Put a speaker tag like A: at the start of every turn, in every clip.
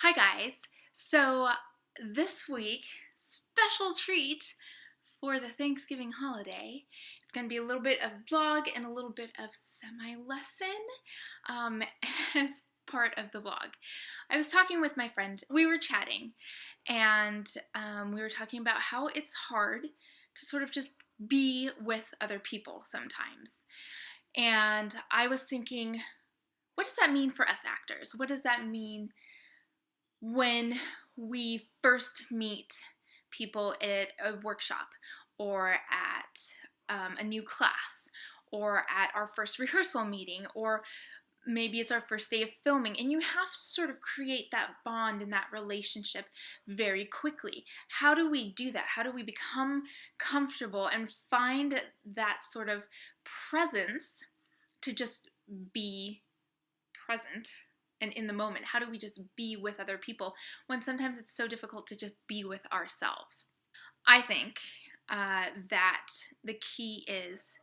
A: Hi guys. So this week, special treat for the Thanksgiving holiday. It's going to be a little bit of vlog and a little bit of semi-lesson um, as part of the vlog. I was talking with my friend. We were chatting and we were talking about how it's hard to sort of just be with other people sometimes. And I was thinking, what does that mean for us actors? What does that mean when we first meet people at a workshop or at a new class or at our first rehearsal meeting, or maybe it's our first day of filming, and you have to sort of create that bond and that relationship very quickly. How do we do that? How do we become comfortable and find that sort of presence to just be present and in the moment? How do we just be with other people when sometimes it's so difficult to just be with ourselves? I think that the key is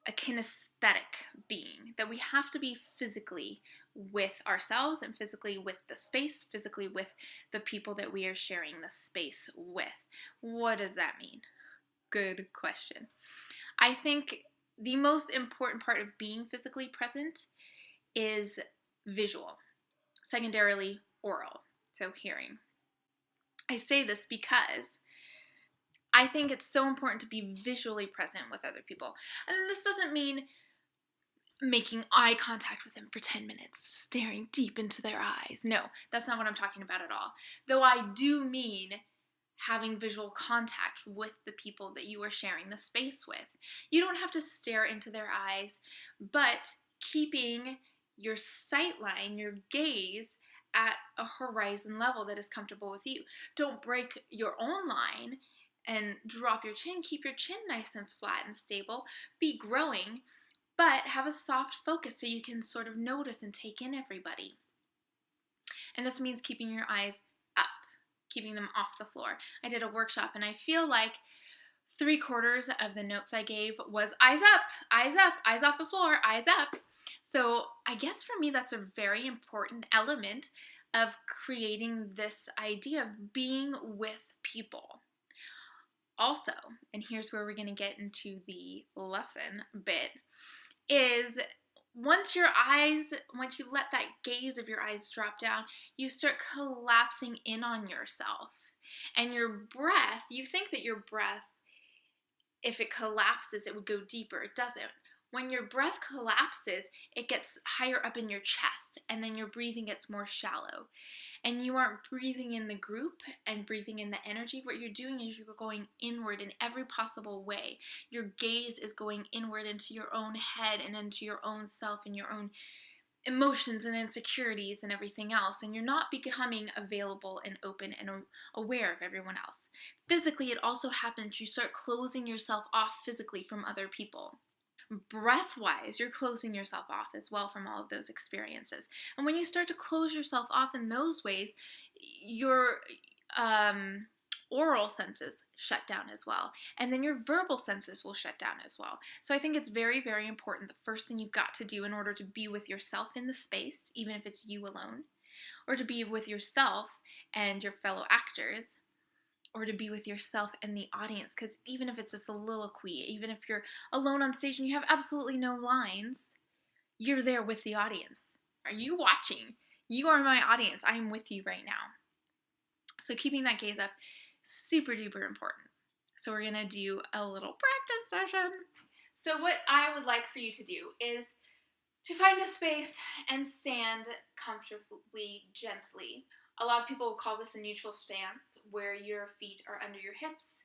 A: a kinesthetic being, that we have to be physically with ourselves and physically with the space, physically with the people that we are sharing the space with. What does that mean? Good question. I think the most important part of being physically present is visual, secondarily oral, so hearing. I say this because I think it's so important to be visually present with other people. And this doesn't mean making eye contact with them for 10 minutes, staring deep into their eyes. No, that's not what I'm talking about at all. Though I do mean having visual contact with the people that you are sharing the space with. You don't have to stare into their eyes, but keeping your sight line, your gaze, at a horizon level that is comfortable with you. Don't break your own line and drop your chin. Keep your chin nice and flat and stable. Be growing, but have a soft focus so you can sort of notice and take in everybody. And this means keeping your eyes up, keeping them off the floor. I did a workshop and I feel like 3/4 of the notes I gave was eyes up, eyes off the floor, eyes up. So I guess for me that's a very important element of creating this idea of being with people. Also, and here's where we're going to get into the lesson bit, is once you let that gaze of your eyes drop down, you start collapsing in on yourself. And your breath, you think that your breath, if it collapses, it would go deeper. It doesn't. When your breath collapses, it gets higher up in your chest, and then your breathing gets more shallow. And you aren't breathing in the group and breathing in the energy. What you're doing is you're going inward in every possible way. Your gaze is going inward into your own head and into your own self and your own emotions and insecurities and everything else, and you're not becoming available and open and aware of everyone else. Physically, it also happens. You start closing yourself off physically from other people. Breath-wise, you're closing yourself off as well from all of those experiences. And when you start to close yourself off in those ways, your oral senses shut down as well. And then your verbal senses will shut down as well. So I think it's very, very important. The first thing you've got to do in order to be with yourself in the space, even if it's you alone, or to be with yourself and your fellow actors, or to be with yourself and the audience, because even if it's a soliloquy, even if you're alone on stage and you have absolutely no lines, you're there with the audience. Are you watching? You are my audience. I am with you right now. So keeping that gaze up, super duper important. So we're gonna do a little practice session. So what I would like for you to do is to find a space and stand comfortably, gently. A lot of people will call this a neutral stance, where your feet are under your hips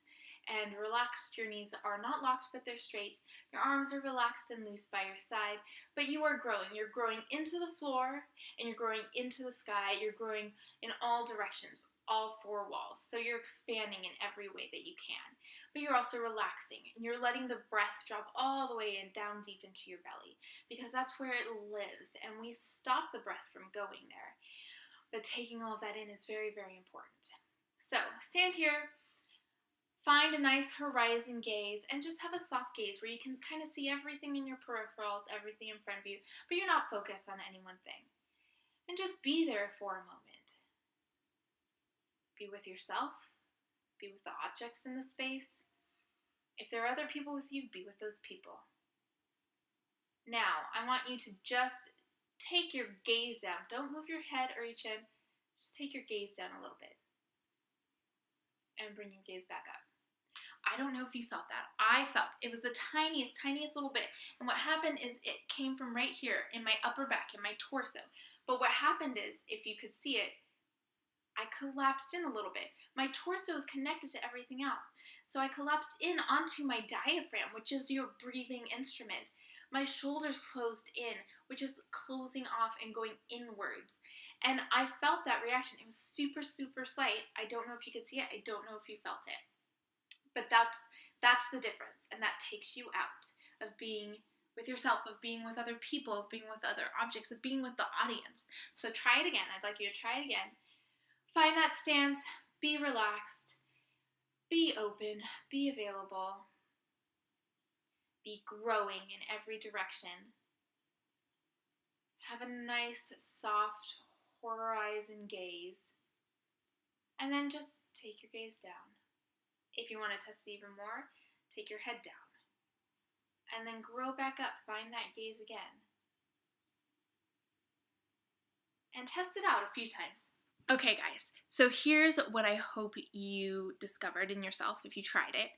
A: and relaxed. Your knees are not locked, but they're straight. Your arms are relaxed and loose by your side, but you are growing. You're growing into the floor and you're growing into the sky. You're growing in all directions, all four walls. So you're expanding in every way that you can, but you're also relaxing and you're letting the breath drop all the way and down deep into your belly, because that's where it lives, and we stop the breath from going there. But taking all of that in is very, very important. So stand here, find a nice horizon gaze, and just have a soft gaze where you can kind of see everything in your peripherals, everything in front of you, but you're not focused on any one thing. And just be there for a moment. Be with yourself. Be with the objects in the space. If there are other people with you, be with those people. Now, I want you to just take your gaze down. Don't move your head or your chin. Just take your gaze down a little bit. And bring your gaze back up. I don't know if you felt that. I felt it was the tiniest little bit. And what happened is it came from right here in my upper back, in my torso. But what happened is, if you could see it, I collapsed in a little bit. My torso is connected to everything else. So I collapsed in onto my diaphragm, which is your breathing instrument. My shoulders closed in, which is closing off and going inwards. And I felt that reaction. It was super slight. I don't know if you could see it. I don't know if you felt it. But that's the difference. And that takes you out of being with yourself, of being with other people, of being with other objects, of being with the audience. So try it again. I'd like you to try it again. Find that stance. Be relaxed. Be open. Be available. Be growing in every direction. Have a nice, soft horizon gaze. And then just take your gaze down. If you want to test it even more, take your head down. And then grow back up. Find that gaze again. And test it out a few times. Okay, guys, so here's what I hope you discovered in yourself if you tried it,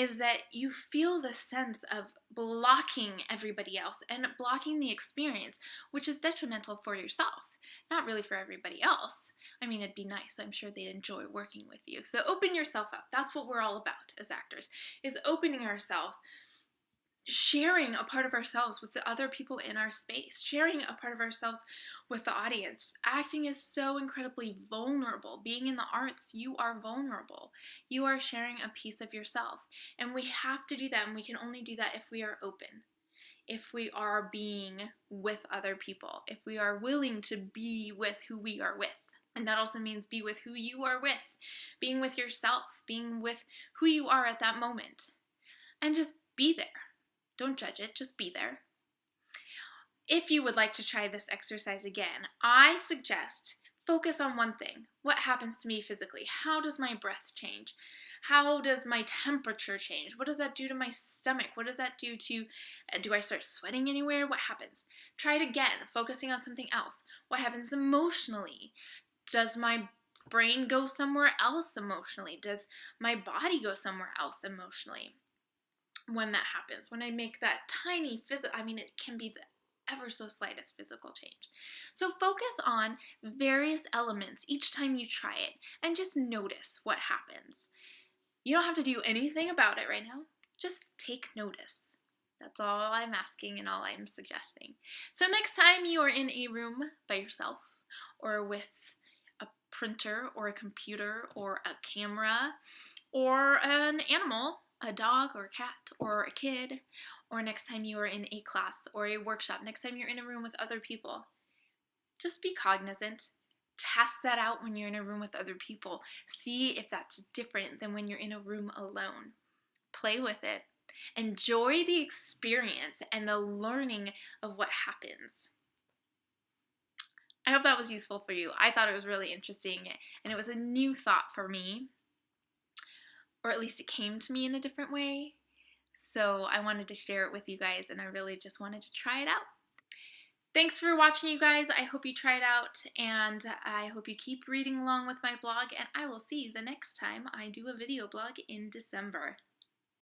A: is that you feel the sense of blocking everybody else and blocking the experience, which is detrimental for yourself, not really for everybody else. I mean, it'd be nice. I'm sure they'd enjoy working with you. So open yourself up. That's what we're all about as actors, is opening ourselves, sharing a part of ourselves with the other people in our space, sharing a part of ourselves with the audience. Acting is so incredibly vulnerable. Being in the arts, you are vulnerable. You are sharing a piece of yourself. And we have to do that, and we can only do that if we are open, if we are being with other people, if we are willing to be with who we are with. And that also means be with who you are with, being with yourself, being with who you are at that moment. And just be there. Don't judge it, just be there. If you would like to try this exercise again, I suggest focus on one thing. What happens to me physically? How does my breath change? How does my temperature change? What does that do to my stomach? What does that do I start sweating anywhere? What happens? Try it again, focusing on something else. What happens emotionally? Does my brain go somewhere else emotionally? Does my body go somewhere else emotionally? When that happens, when I make that tiny it can be the ever so slightest physical change. So focus on various elements each time you try it and just notice what happens. You don't have to do anything about it right now. Just take notice. That's all I'm asking and all I'm suggesting. So next time you are in a room by yourself or with a printer or a computer or a camera or an animal, a dog or a cat or a kid, or next time you are in a class or a workshop, next time you're in a room with other people, just be cognizant. Test that out when you're in a room with other people. See if that's different than when you're in a room alone. Play with it. Enjoy the experience and the learning of what happens. I hope that was useful for you. I thought it was really interesting, and it was a new thought for me. Or at least it came to me in a different way. So I wanted to share it with you guys, and I really just wanted to try it out. Thanks for watching, you guys. I hope you try it out, and I hope you keep reading along with my blog, and I will see you the next time I do a video blog in December.